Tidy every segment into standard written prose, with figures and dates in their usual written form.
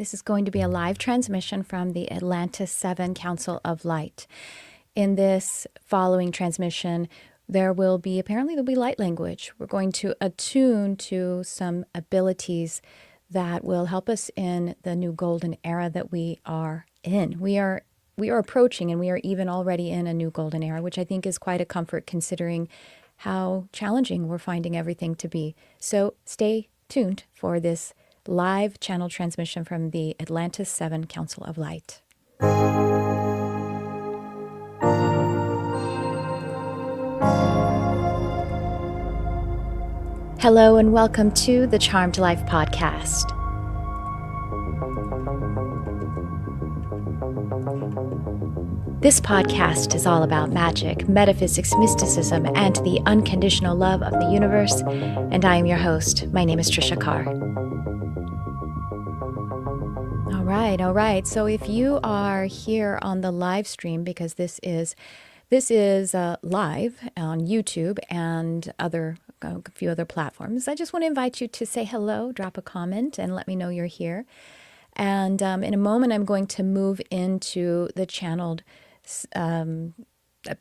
This is going to be a live transmission from the Atlantis 7 Council of Light. In this following transmission, there'll be light language. We're going to attune to some abilities that will help us in the new golden era that we are in. We are approaching, and we are even already in a new golden era, which I think is quite a comfort considering how challenging we're finding everything to be. So stay tuned for this live channel transmission from the Atlantis 7 Council of Light. Hello and welcome to the Charmed Life podcast. This podcast is all about magic, metaphysics, mysticism, and the unconditional love of the universe, and I am your host. My name is Tricia Carr. All right. So if you are here on the live stream, because this is live on YouTube and a few other platforms, I just want to invite you to say hello, drop a comment, and let me know you're here. And in a moment, I'm going to move into the channeled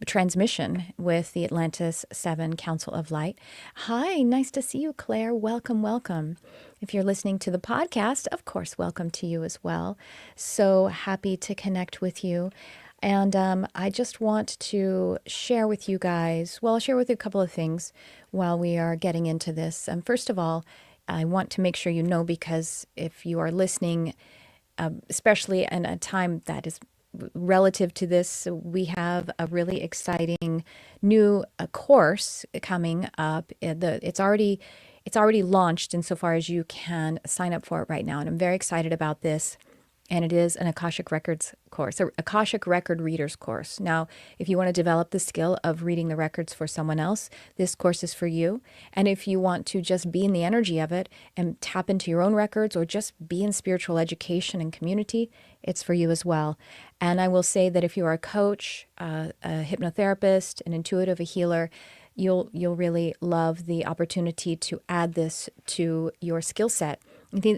transmission with the Atlantis 7 Council of Light. Hi, nice to see you, Claire. Welcome. If you're listening to the podcast, of course, welcome to you as well. So happy to connect with you. And I just want to share with you guys, I'll share with you a couple of things while we are getting into this. First of all, I want to make sure you know, because if you are listening, especially in a time that is relative to this, we have a really exciting new course coming up. It's already launched insofar as you can sign up for it right now, and I'm very excited about this. And it is an Akashic Records course, an Akashic Record Readers course. Now, if you want to develop the skill of reading the records for someone else, this course is for you. And if you want to just be in the energy of it and tap into your own records, or just be in spiritual education and community, it's for you as well. And I will say that if you are a coach, a hypnotherapist, an intuitive, a healer, you'll really love the opportunity to add this to your skill set.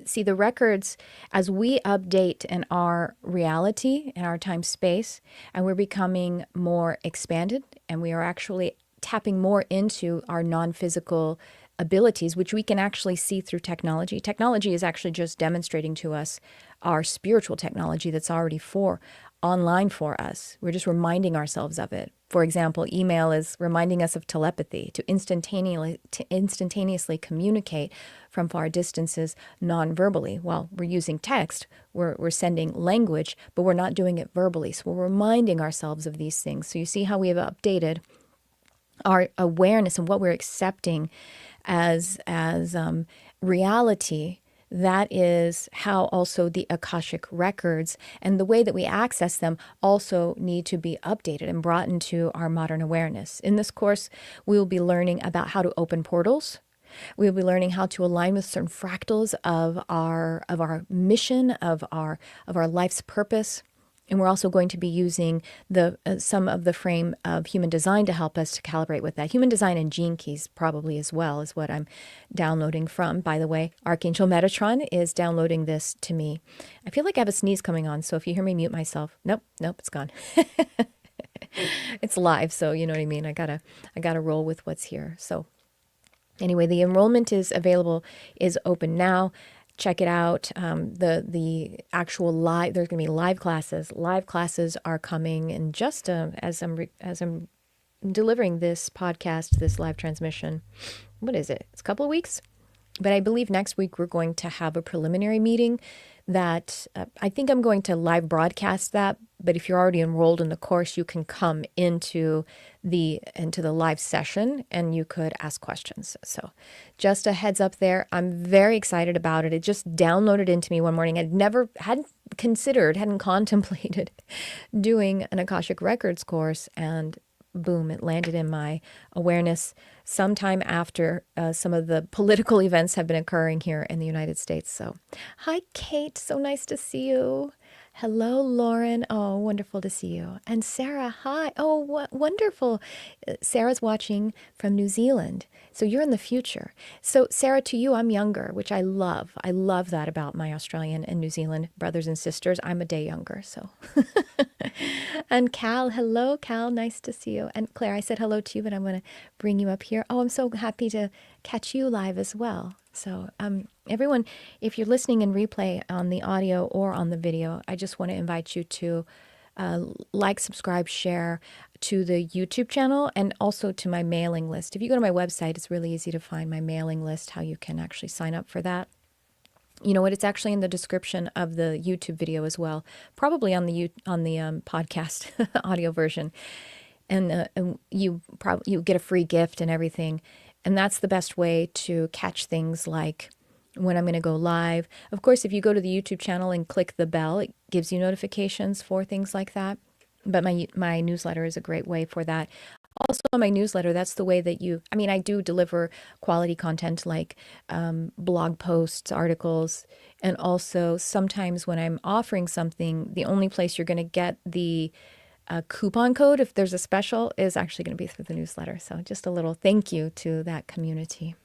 See, the records, as we update in our reality, in our time-space, and we're becoming more expanded, and we are actually tapping more into our non-physical abilities, which we can actually see through technology. Technology is actually just demonstrating to us our spiritual technology that's already online for us. We're just reminding ourselves of it. For example, email is reminding us of telepathy, to instantaneously communicate from far distances non-verbally. While we're using text, we're sending language, but we're not doing it verbally. So we're reminding ourselves of these things. So you see how we have updated our awareness of what we're accepting as reality. That is how also the Akashic records and the way that we access them also need to be updated and brought into our modern awareness. In this course, we will be learning about how to open portals. We'll be learning how to align with certain fractals of our mission, of our life's purpose. And we're also going to be using some of the frame of human design to help us to calibrate with that. Human design and gene keys probably as well is what I'm downloading from. By the way, Archangel Metatron is downloading this to me. I feel like I have a sneeze coming on, so if you hear me mute myself, nope, it's gone. It's live, so you know what I mean. I gotta roll with what's here. So anyway, the enrollment is open now. Check it out. The actual live, there's going to be live classes. Live classes are coming in just as I'm delivering this podcast, this live transmission. What is it? It's a couple of weeks. But I believe next week we're going to have a preliminary meeting that I think I'm going to live broadcast that. But if you're already enrolled in the course, you can come into the live session and you could ask questions. So just a heads up there. I'm very excited about it. It just downloaded into me one morning. Hadn't contemplated doing an Akashic Records course, and boom, it landed in my awareness sometime after some of the political events have been occurring here in the United States. So, hi, Kate. So nice to see you. Hello, Lauren. Oh, wonderful to see you. And Sarah, hi. Oh, wonderful. Sarah's watching from New Zealand. So you're in the future. So, Sarah, to you, I'm younger, which I love. I love that about my Australian and New Zealand brothers and sisters. I'm a day younger. So, and Cal, hello, Cal. Nice to see you. And Claire, I said hello to you, but I'm going to bring you up here. Oh, I'm so happy to catch you live as well. So, everyone, if you're listening in replay on the audio or on the video, I just want to invite you to like, subscribe, share to the YouTube channel and also to my mailing list. If you go to my website, it's really easy to find my mailing list, how you can actually sign up for that. You know what? It's actually in the description of the YouTube video as well, probably on the podcast audio version, and you get a free gift and everything. And that's the best way to catch things like when I'm going to go live. Of course, if you go to the YouTube channel and click the bell, it gives you notifications for things like that. But my newsletter is a great way for that. Also, my newsletter, that's the way that I do deliver quality content like blog posts, articles, and also sometimes when I'm offering something, the only place you're going to get the coupon code, if there's a special, is actually going to be through the newsletter. So just a little thank you to that community.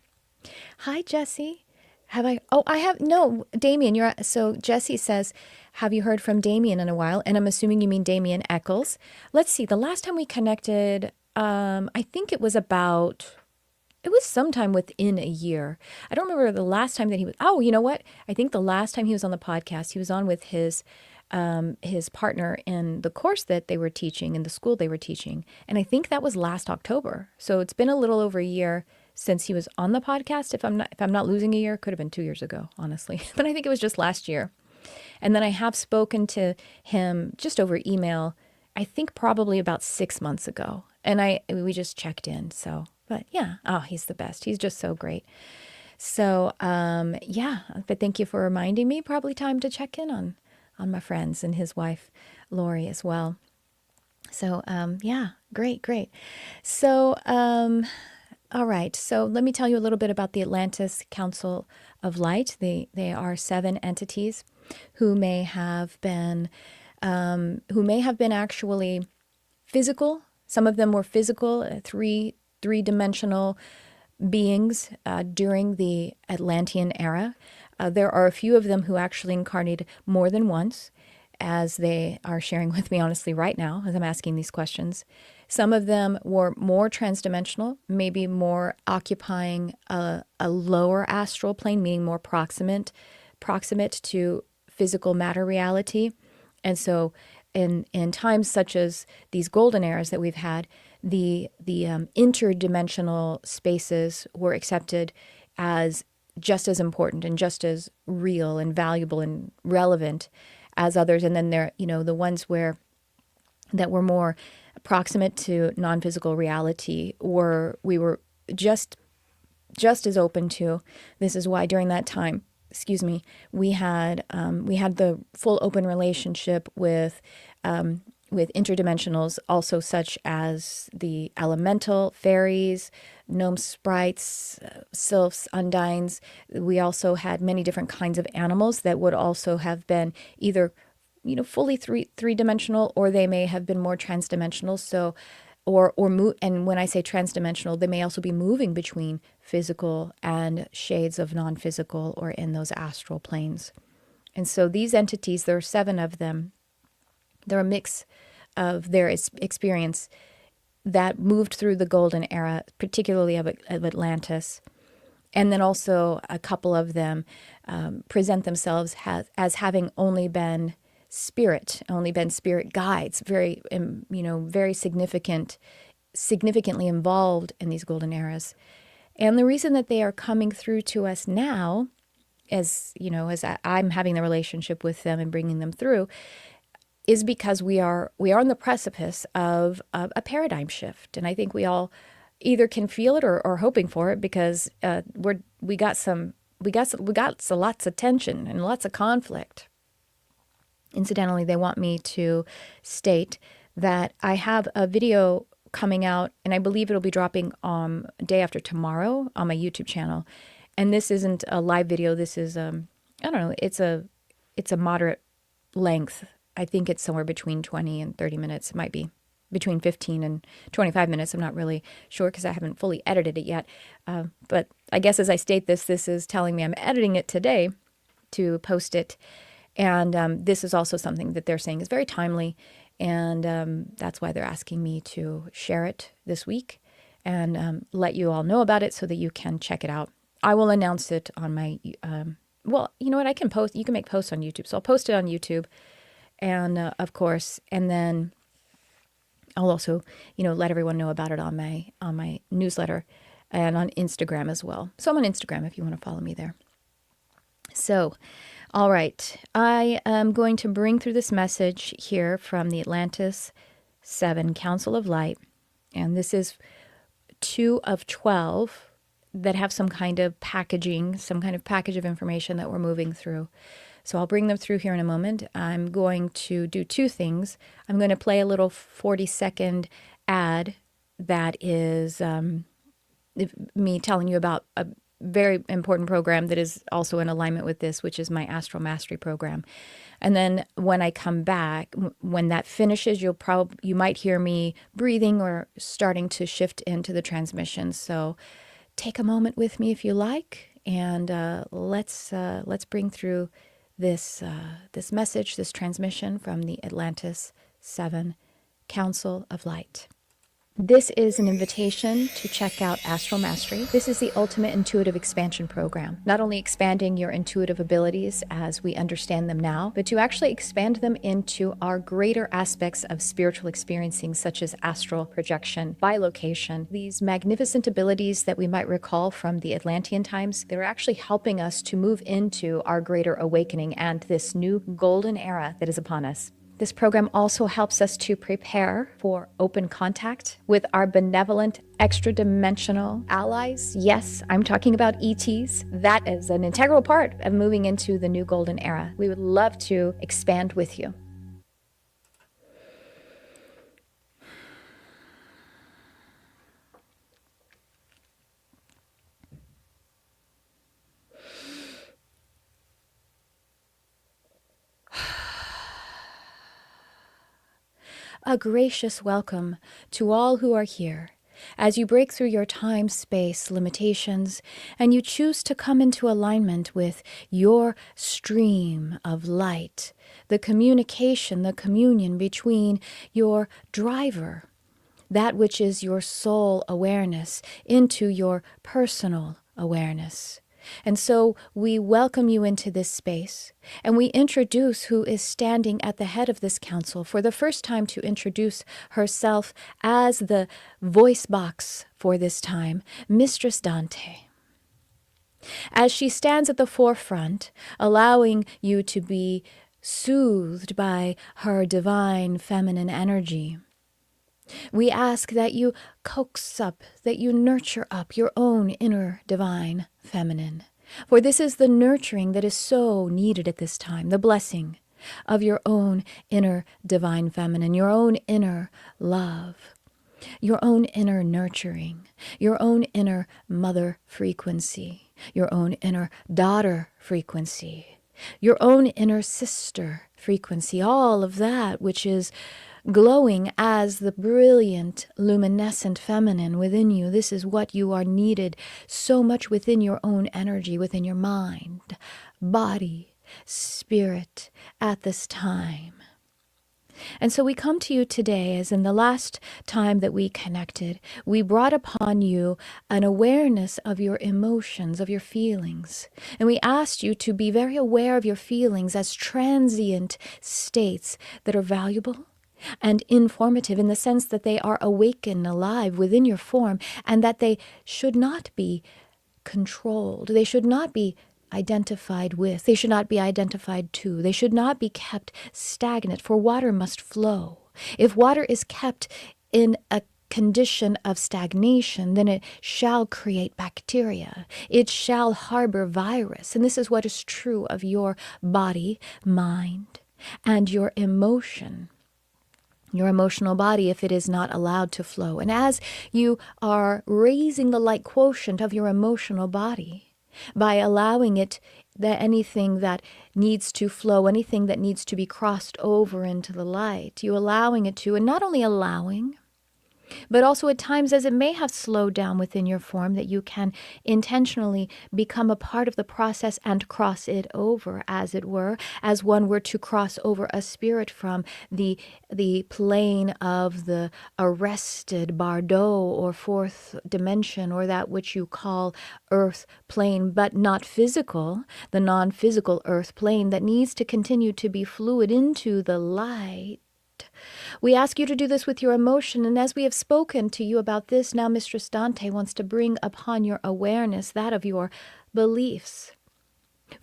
Hi, Jesse. I have, no, Damien, so Jesse says, have you heard from Damien in a while? And I'm assuming you mean Damien Eccles. Let's see, the last time we connected, I think it was sometime within a year. I don't remember the last time that you know what? I think the last time he was on the podcast, he was on with his partner in the course that they were teaching, in the school they were teaching. And I think that was last October. So it's been a little over a year since he was on the podcast. If I'm not losing a year, it could have been 2 years ago, honestly. But I think it was just last year. And then I have spoken to him just over email, I think probably about 6 months ago. And we just checked in. So, but yeah, he's the best. He's just so great. So, yeah, but thank you for reminding me. Probably time to check in on my friends and his wife, Lori, as well. So, yeah, great. So, all right. So let me tell you a little bit about the Atlantis Council of Light. They are 7 entities who may have been actually physical. Some of them were physical, three-dimensional beings during the Atlantean era. There are a few of them who actually incarnated more than once, as they are sharing with me honestly right now as I'm asking these questions. Some of them were more transdimensional, maybe more occupying a lower astral plane, meaning more proximate to physical matter reality. And so in times such as these golden eras that we've had, the interdimensional spaces were accepted as just as important and just as real and valuable and relevant as others. And then there, the ones that were more proximate to non-physical reality we were just as open to. This is why during that time, we had the full open relationship with interdimensionals, also such as the elemental, fairies, gnome sprites, sylphs, undines. We also had many different kinds of animals that would also have been either fully three-dimensional, or they may have been more transdimensional. So, and when I say transdimensional, they may also be moving between physical and shades of non-physical, or in those astral planes. And so these entities, there are 7 of them. They're a mix of their experience that moved through the golden era, particularly of Atlantis. And then also a couple of them present themselves as having only been spirit guides, very significantly involved in these golden eras. And the reason that they are coming through to us now, as I'm having the relationship with them and bringing them through, is because we are on the precipice of a paradigm shift. And I think we all either can feel it or hoping for it, because we got lots of tension and lots of conflict. Incidentally, they want me to state that I have a video coming out, and I believe it'll be dropping day after tomorrow on my YouTube channel. And this isn't a live video. This is it's a moderate length I think it's somewhere between 20 and 30 minutes. It might be between 15 and 25 minutes. I'm not really sure because I haven't fully edited it yet. But I guess as I state this is telling me I'm editing it today to post it. And this is also something that they're saying is very timely. And that's why they're asking me to share it this week and let you all know about it so that you can check it out. I will announce it on my, well, you know what? I can post, you can make posts on YouTube. So I'll post it on YouTube and of course, and then I'll also, let everyone know about it on my newsletter and on Instagram as well. So I'm on Instagram if you want to follow me there. So, all right, I am going to bring through this message here from the Atlantis 7 Council of Light. And this is 2 of 12 that have some kind of packaging, some kind of package of information that we're moving through. So I'll bring them through here in a moment. I'm going to do 2 things. I'm going to play a little 40-second ad that is me telling you about a very important program that is also in alignment with this, which is my Astral Mastery program. And then when I come back, when that finishes, you might hear me breathing or starting to shift into the transmission. So take a moment with me if you like, and let's bring through this message, this transmission from the Atlantis 7 Council of Light. This is an invitation to check out Astral Mastery. This is the ultimate intuitive expansion program, not only expanding your intuitive abilities as we understand them now, but to actually expand them into our greater aspects of spiritual experiencing, such as astral projection, bilocation, these magnificent abilities that we might recall from the Atlantean times that are actually helping us to move into our greater awakening and this new golden era that is upon us. This program also helps us to prepare for open contact with our benevolent extra-dimensional allies. Yes, I'm talking about ETs. That is an integral part of moving into the new golden era. We would love to expand with you. A gracious welcome to all who are here as you break through your time-space limitations and you choose to come into alignment with your stream of light, the communication, the communion between your driver, that which is your soul awareness, into your personal awareness. And so we welcome you into this space, and we introduce who is standing at the head of this council for the first time to introduce herself as the voice box for this time, Mistress Dante. As she stands at the forefront, allowing you to be soothed by her divine feminine energy, we ask that you coax up, that you nurture up your own inner divine feminine. For this is the nurturing that is so needed at this time, the blessing of your own inner divine feminine, your own inner love, your own inner nurturing, your own inner mother frequency, your own inner daughter frequency, your own inner sister frequency, all of that which is glowing as the brilliant, luminescent feminine within you. This is what you are needed so much within your own energy, within your mind, body, spirit at this time. And so we come to you today, as in the last time that we connected, we brought upon you an awareness of your emotions, of your feelings. And we asked you to be very aware of your feelings as transient states that are valuable and informative in the sense that they are awake and alive within your form, and that they should not be controlled. They should not be identified with. They should not be identified to. They should not be kept stagnant, for water must flow. If water is kept in a condition of stagnation, then it shall create bacteria. It shall harbor virus. And this is what is true of your body, mind, and your emotion. Your emotional body, if it is not allowed to flow. And as you are raising the light quotient of your emotional body, by allowing it, that anything that needs to flow, anything that needs to be crossed over into the light, you allowing it to, and not only allowing, but also at times as it may have slowed down within your form, that you can intentionally become a part of the process and cross it over, as it were, as one were to cross over a spirit from the plane of the arrested bardo or fourth dimension, or that which you call earth plane, but not physical, the non-physical earth plane that needs to continue to be fluid into the light. We ask you to do this with your emotion, and as we have spoken to you about this, now Mistress Dante wants to bring upon your awareness that of your beliefs.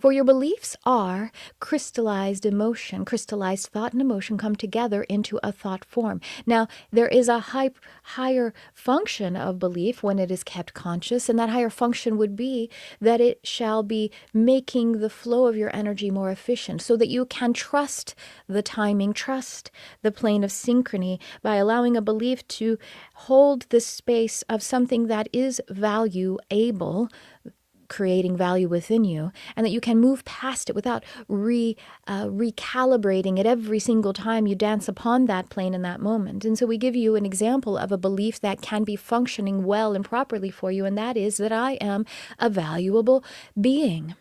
For your beliefs are crystallized emotion, crystallized thought and emotion come together into a thought form. Now, there is a higher function of belief when it is kept conscious, and that higher function would be that it shall be making the flow of your energy more efficient, so that you can trust the timing, trust the plane of synchrony, by allowing a belief to hold the space of something that is valuable, creating value within you, and that you can move past it without recalibrating it every single time you dance upon that plane in that moment. And so we give you an example of a belief that can be functioning well and properly for you, and that is that I am a valuable being.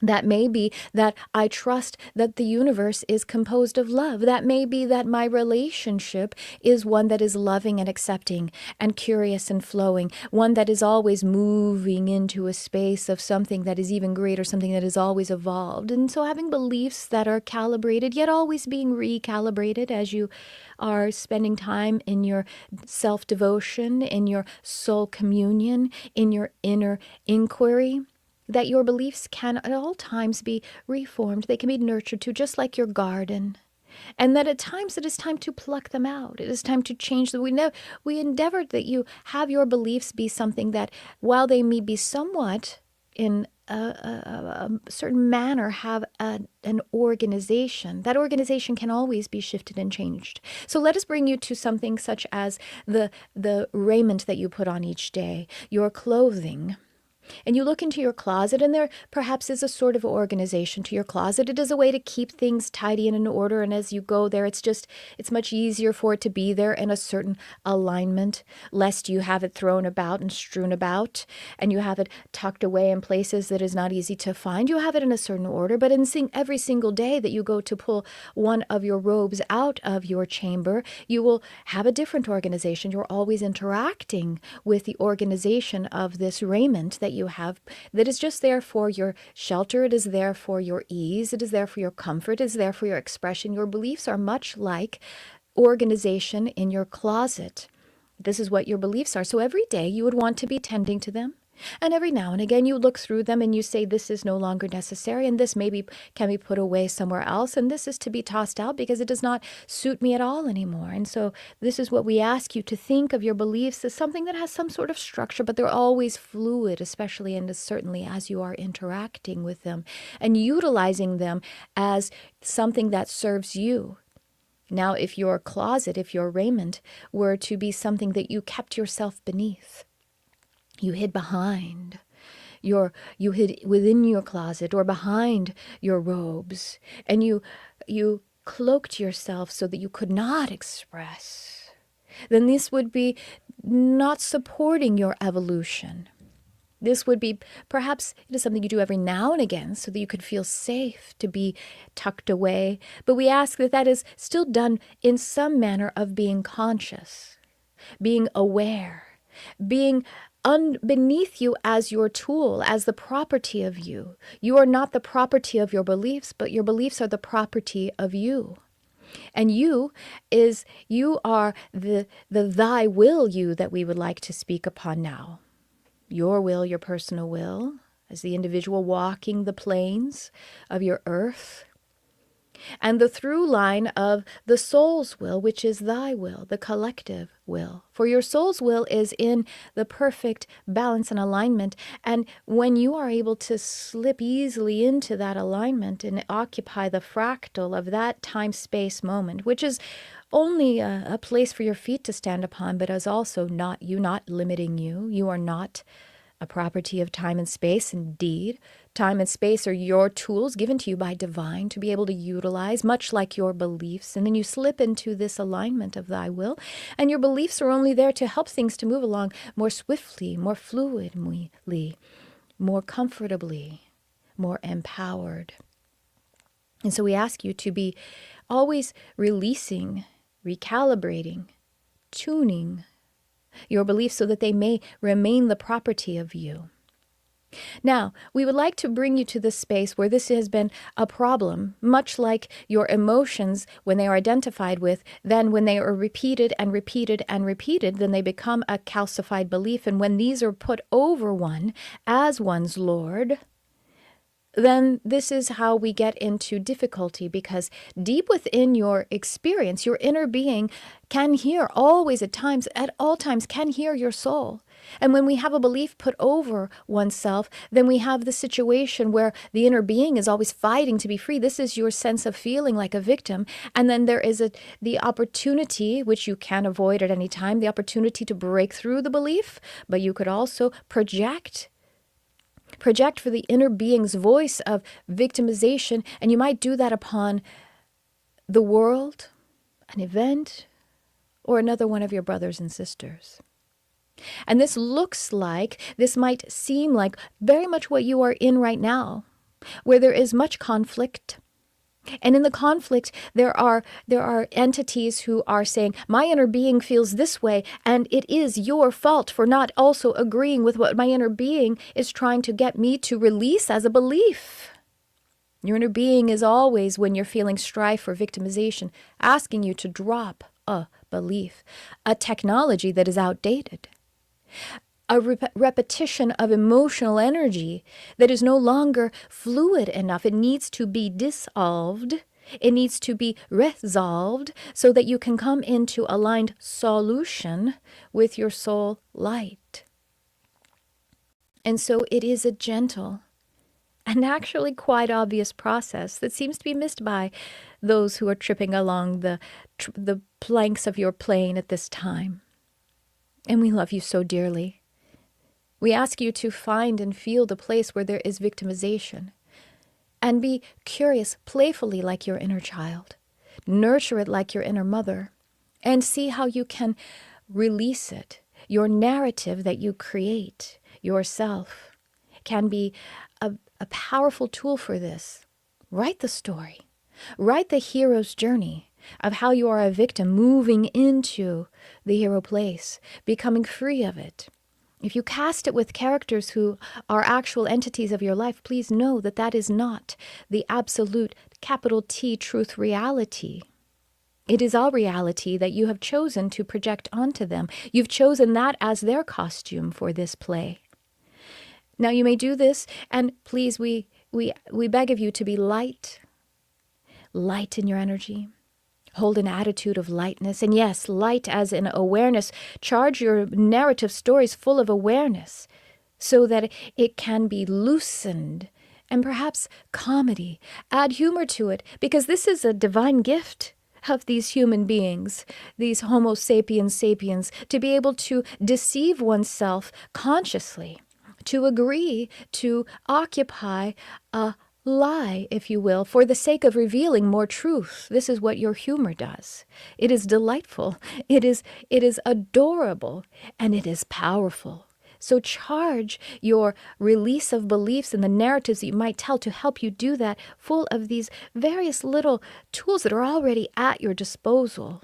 That may be that I trust that the universe is composed of love. That may be that my relationship is one that is loving and accepting and curious and flowing, one that is always moving into a space of something that is even greater, something that is always evolved. And so having beliefs that are calibrated, yet always being recalibrated as you are spending time in your self-devotion, in your soul communion, in your inner inquiry, that your beliefs can at all times be reformed. They can be nurtured to, just like your garden. And that at times it is time to pluck them out. It is time to change them. We endeavored that you have your beliefs be something that, while they may be somewhat in a certain manner, have an organization. That organization can always be shifted and changed. So let us bring you to something such as the raiment that you put on each day, your clothing. And you look into your closet, and there perhaps is a sort of organization to your closet. It is a way to keep things tidy and in order, and as you go there, it's much easier for it to be there in a certain alignment, lest you have it thrown about and strewn about, and you have it tucked away in places that is not easy to find. You have it in a certain order, but every single day that you go to pull one of your robes out of your chamber, you will have a different organization. You're always interacting with the organization of this raiment that you have, that is just there for your shelter. It is there for your ease. It is there for your comfort. It is there for your expression. Your beliefs are much like organization in your closet. This is what your beliefs are. So every day you would want to be tending to them. And every now and again you look through them and you say, this is no longer necessary, and this maybe can be put away somewhere else, and this is to be tossed out because it does not suit me at all anymore. And so this is what we ask you to think of your beliefs as something that has some sort of structure, but they're always fluid, especially and certainly as you are interacting with them and utilizing them as something that serves you. Now, if your closet, if your raiment were to be something that you kept yourself beneath, you hid behind, you hid within your closet or behind your robes, and you cloaked yourself so that you could not express, then this would be not supporting your evolution. This would be, perhaps it is something you do every now and again so that you could feel safe to be tucked away. But we ask that that is still done in some manner of being conscious, being aware, being beneath you as your tool, as the property of you. You are not the property of your beliefs, but your beliefs are the property of you. And you are the thy will you that we would like to speak upon now. Your will, your personal will, as the individual walking the planes of your earth, and the through line of the soul's will, which is thy will, the collective will. For your soul's will is in the perfect balance and alignment, and when you are able to slip easily into that alignment and occupy the fractal of that time-space moment, which is only a place for your feet to stand upon, but is also not limiting you. You are not a property of time and space. Indeed, time and space are your tools given to you by divine to be able to utilize, much like your beliefs. And then you slip into this alignment of thy will, and your beliefs are only there to help things to move along more swiftly, more fluidly, more comfortably, more empowered. And so we ask you to be always releasing, recalibrating, tuning your beliefs so that they may remain the property of you. Now, we would like to bring you to this space where this has been a problem, much like your emotions when they are identified with, then when they are repeated and repeated and repeated, then they become a calcified belief. And when these are put over one as one's Lord, then this is how we get into difficulty, because deep within your experience, your inner being can hear always at all times can hear your soul. And when we have a belief put over oneself, then we have the situation where the inner being is always fighting to be free. This is your sense of feeling like a victim. And then there is the opportunity, which you can avoid at any time, the opportunity to break through the belief, but you could also project for the inner being's voice of victimization, and you might do that upon the world, an event, or another one of your brothers and sisters. And this might seem like very much what you are in right now, where there is much conflict. And in the conflict, there are entities who are saying, my inner being feels this way, and it is your fault for not also agreeing with what my inner being is trying to get me to release as a belief. Your inner being is always, when you're feeling strife or victimization, asking you to drop a belief, a technology that is outdated, a repetition of emotional energy that is no longer fluid enough. It needs to be dissolved. It needs to be resolved so that you can come into aligned solution with your soul light. And so it is a gentle and actually quite obvious process that seems to be missed by those who are tripping along the planks of your plane at this time. And we love you so dearly. We ask you to find and feel the place where there is victimization, and be curious playfully like your inner child. Nurture it like your inner mother, and see how you can release it. Your narrative that you create yourself can be a powerful tool for this. Write the story. Write the hero's journey of how you are a victim moving into the hero place, becoming free of it. If you cast it with characters who are actual entities of your life, please know that that is not the absolute capital T truth reality. It is all reality that you have chosen to project onto them. You've chosen that as their costume for this play. Now you may do this, and please, we beg of you to be light in your energy. Hold an attitude of lightness. And yes, light as in awareness. Charge your narrative stories full of awareness so that it can be loosened, and perhaps comedy. Add humor to it, because this is a divine gift of these human beings, these Homo sapiens, to be able to deceive oneself consciously, to agree to occupy a lie, if you will, for the sake of revealing more truth. This is what your humor does. It is delightful. It is adorable, and it is powerful. So charge your release of beliefs and the narratives that you might tell to help you do that, full of these various little tools that are already at your disposal.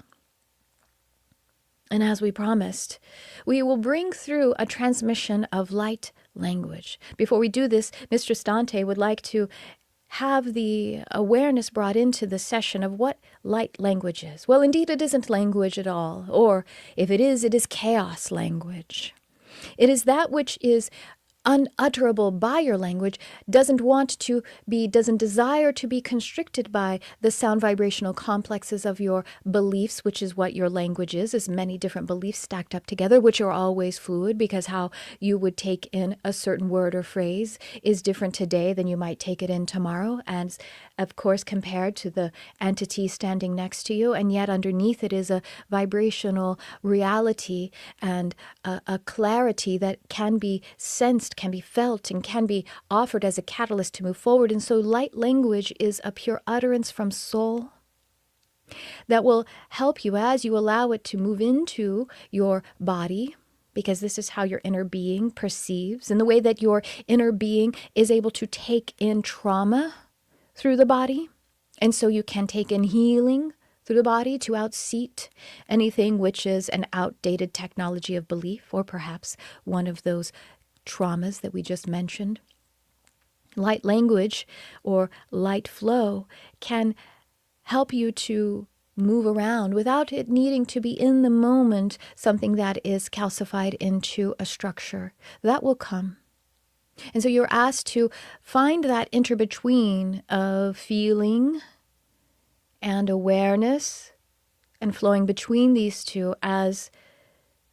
And as we promised, we will bring through a transmission of light language. Before we do this, Mistress Dante would like to have the awareness brought into the session of what light language is. Well, indeed, it isn't language at all. Or if it is chaos language. It is that which is unutterable by your language, doesn't desire to be constricted by the sound vibrational complexes of your beliefs, which is what your language is many different beliefs stacked up together, which are always fluid, because how you would take in a certain word or phrase is different today than you might take it in tomorrow, and of course compared to the entity standing next to you, and yet underneath it is a vibrational reality and a clarity that can be sensed, can be felt, and can be offered as a catalyst to move forward. And so light language is a pure utterance from soul that will help you as you allow it to move into your body, because this is how your inner being perceives, and the way that your inner being is able to take in trauma through the body. And so you can take in healing through the body to outseat anything which is an outdated technology of belief, or perhaps one of those traumas that we just mentioned. Light language or light flow can help you to move around without it needing to be in the moment something that is calcified into a structure. That will come. And so you're asked to find that interbetween of feeling and awareness, and flowing between these two as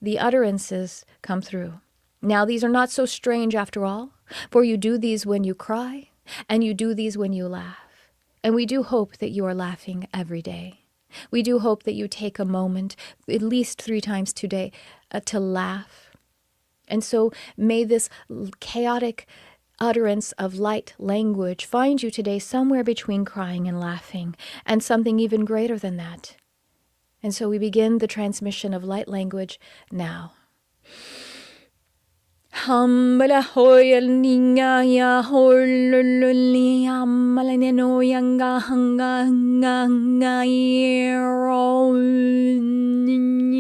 the utterances come through. Now, these are not so strange after all, for you do these when you cry, and you do these when you laugh. And we do hope that you are laughing every day. We do hope that you take a moment, at least 3 times today, to laugh. And so may this chaotic utterance of light language find you today somewhere between crying and laughing, and something even greater than that. And so we begin the transmission of light language now. Hambala hoyal ninga ya holululi amalaneno yanga hanga hanga yero ninya.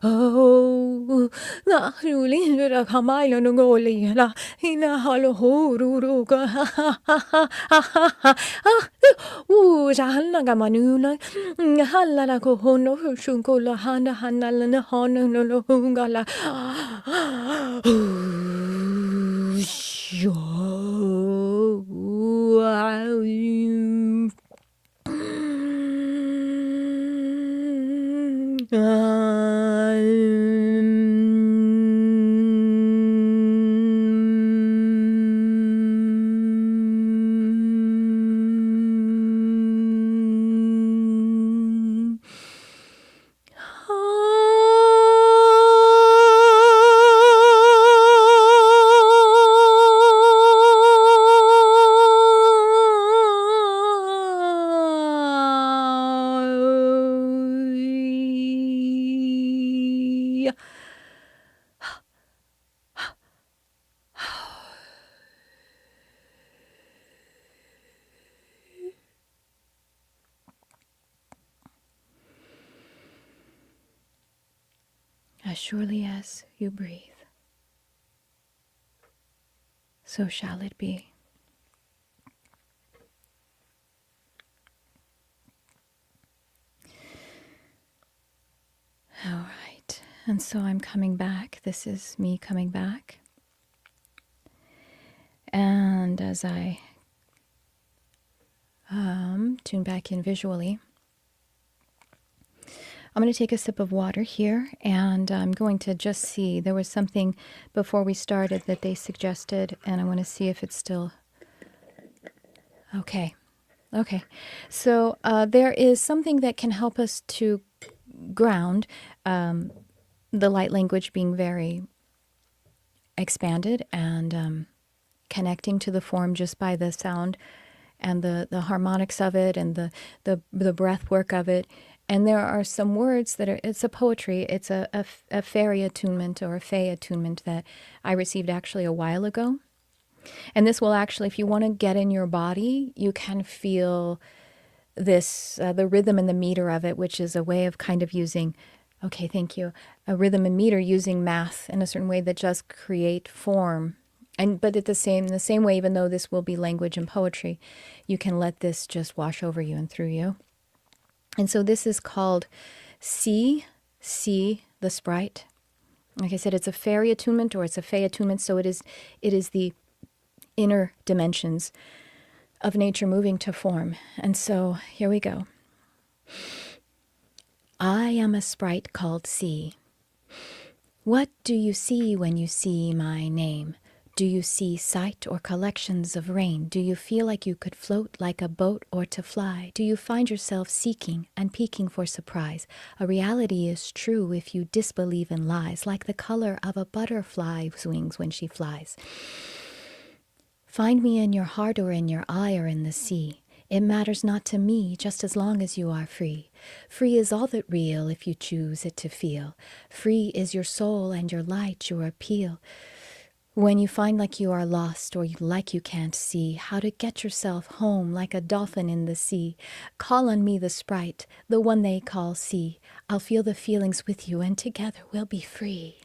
Oh, na huli ra kamay no ngoli la hina halo huru ka jahanna gamanuna halala ko hono shunko la hana hanala na hono no hungala As surely as you breathe, so shall it be. All right, and so I'm coming back. This is me coming back. And as I tune back in visually, I'm going to take a sip of water here, and I'm going to just see. There was something before we started that they suggested, and I want to see if it's still okay. Okay, so there is something that can help us to ground, the light language being very expanded and connecting to the form just by the sound and the harmonics of it and the breath work of it. And there are some words that are, it's a poetry, it's a fairy attunement or a fae attunement that I received actually a while ago. And this will actually, if you want to get in your body, you can feel this, the rhythm and the meter of it, which is a way of kind of using, okay, thank you, a rhythm and meter using math in a certain way that just create form But at the same way, even though this will be language and poetry, you can let this just wash over you and through you. And so this is called See the Sprite. Like I said, it's a fairy attunement or it's a fae attunement. So it is the inner dimensions of nature moving to form. And so here we go. I am a sprite called See. What do you see when you see my name? Do you see sight or collections of rain? Do you feel like you could float like a boat or to fly? Do you find yourself seeking and peeking for surprise? A reality is true if you disbelieve in lies, like the color of a butterfly's wings when she flies. Find me in your heart or in your eye or in the sea. It matters not to me, just as long as you are free. Free is all that real if you choose it to feel. Free is your soul and your light, your appeal. When you find like you are lost or like you can't see how to get yourself home like a dolphin in the sea, call on me the sprite, the one they call See. I'll feel the feelings with you and together we'll be free.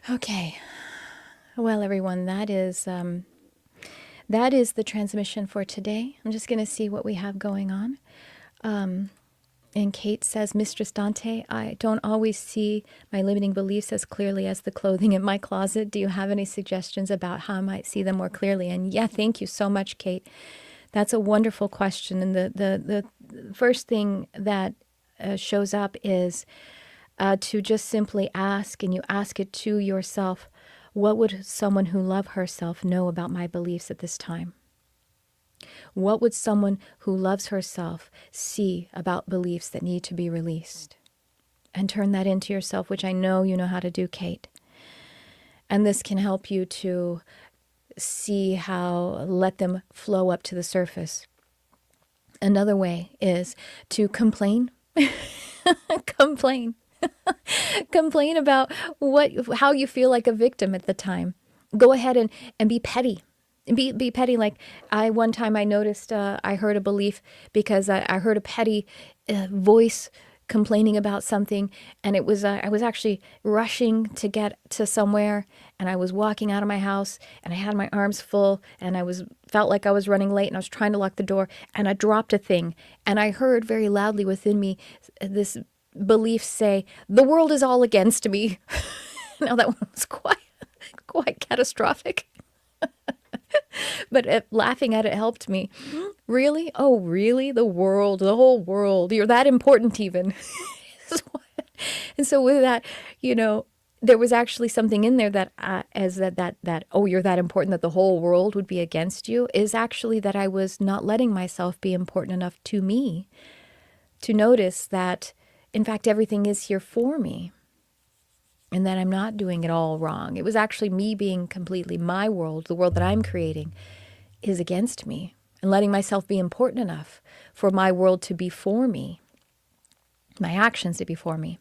Okay. Well, everyone, that is the transmission for today. I'm just going to see what we have going on. And Kate says, Mistress Dante, I don't always see my limiting beliefs as clearly as the clothing in my closet. Do you have any suggestions about how I might see them more clearly? And yeah, thank you so much, Kate. That's a wonderful question. And the first thing that shows up is to just simply ask, and you ask it to yourself, what would someone who loves herself know about my beliefs at this time? What would someone who loves herself see about beliefs that need to be released? And turn that into yourself, which I know you know how to do, Kate. And this can help you to see how, let them flow up to the surface. Another way is to complain. Complain. Complain about how you feel like a victim at the time. Go ahead and be petty. Be petty. Like one time I noticed, I heard a belief because I heard a petty voice complaining about something, and it was I was actually rushing to get to somewhere, and I was walking out of my house, and I had my arms full, and felt like I was running late, and I was trying to lock the door, and I dropped a thing, and I heard very loudly within me this belief say, "The world is all against me." Now that one was quite catastrophic. But laughing at it helped me. Really? Oh, really? The world, the whole world. You're that important even. And so with that, there was actually something in there that oh, you're that important that the whole world would be against you, is actually that I was not letting myself be important enough to me to notice that, in fact, everything is here for me. And that I'm not doing it all wrong. It was actually me being completely my world, the world that I'm creating, is against me. And letting myself be important enough for my world to be for me, my actions to be for me.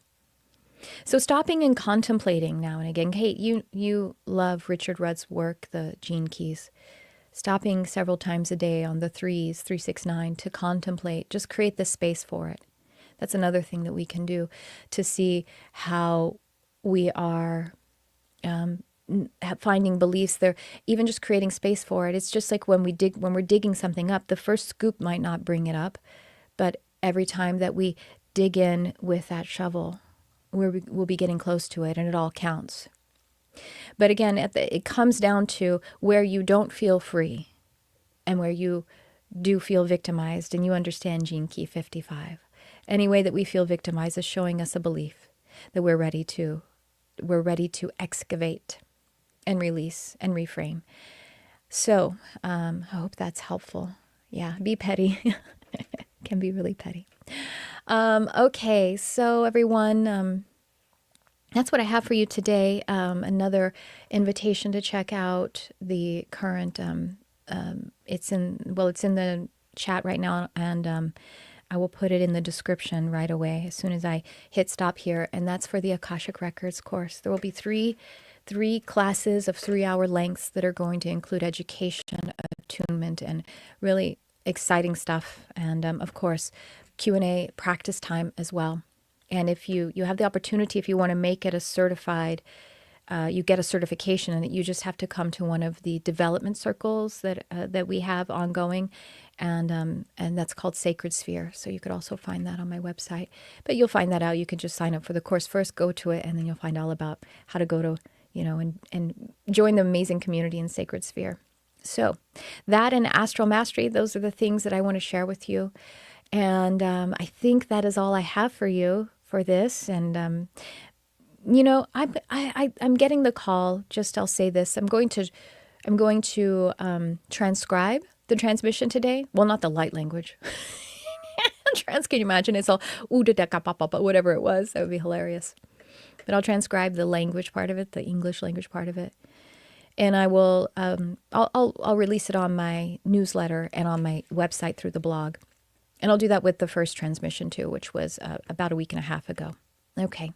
So stopping and contemplating now and again. Kate, you love Richard Rudd's work, the Gene Keys. Stopping several times a day on the 369 to contemplate, just create the space for it. That's another thing that we can do to see how we are finding beliefs there, even just creating space for it. It's just like when we're digging something up, the first scoop might not bring it up, but every time that we dig in with that shovel, we'll be getting close to it, and it all counts. But again, it comes down to where you don't feel free and where you do feel victimized, and you understand Gene Key 55. Any way that we feel victimized is showing us a belief that we're ready to excavate and release and reframe. So I hope that's helpful. Yeah, be petty. Can be really petty. Okay, so everyone, that's what I have for you today. Another invitation to check out the current, it's in the chat right now, and I will put it in the description right away as soon as I hit stop here. And that's for the Akashic Records course. There will be three classes of 3-hour lengths that are going to include education, attunement, and really exciting stuff. And of course, Q&A practice time as well. And if you have the opportunity, if you want to make it a certified, you get a certification, and you just have to come to one of the development circles that we have ongoing, and that's called Sacred Sphere. So you could also find that on my website. But you'll find that out. You can just sign up for the course first, go to it, and then you'll find all about how to go to, and join the amazing community in Sacred Sphere. So that and Astral Mastery, those are the things that I want to share with you. And I think that is all I have for you for this. And I'm getting the call. Just I'll say this: I'm going to transcribe the transmission today. Well, not the light language. Can you imagine? It's all whatever it was. That would be hilarious. But I'll transcribe the language part of it, the English language part of it. And I will, I'll release it on my newsletter and on my website through the blog. And I'll do that with the first transmission too, which was about a week and a half ago. Okay,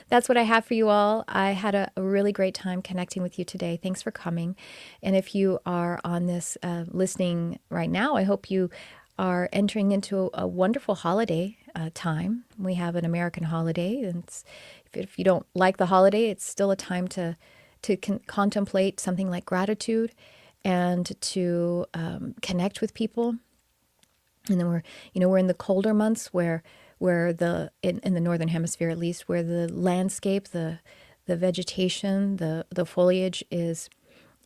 that's what I have for you all. I had a really great time connecting with you today. Thanks for coming. And if you are on this listening right now, I hope you are entering into a wonderful holiday time. We have an American holiday, and if you don't like the holiday, it's still a time to contemplate something like gratitude and to connect with people. And then we're in the colder months where in the northern hemisphere at least, where the landscape, the vegetation, the foliage is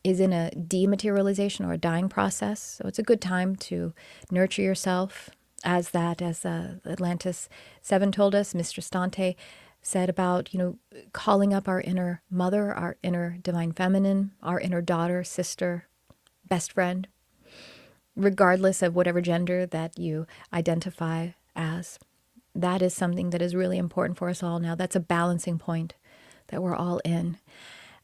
in a dematerialization or a dying process. So it's a good time to nurture yourself, as Atlantis 7 told us. Mistress Dante said about, calling up our inner mother, our inner divine feminine, our inner daughter, sister, best friend, regardless of whatever gender that you identify as. That is something that is really important for us all now. That's a balancing point that we're all in.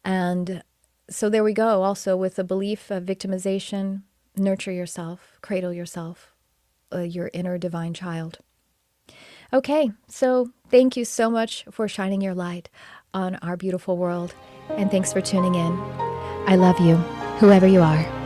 And so there we go. Also with the belief of victimization, nurture yourself, cradle yourself, your inner divine child. Okay, so thank you so much for shining your light on our beautiful world. And thanks for tuning in. I love you, whoever you are.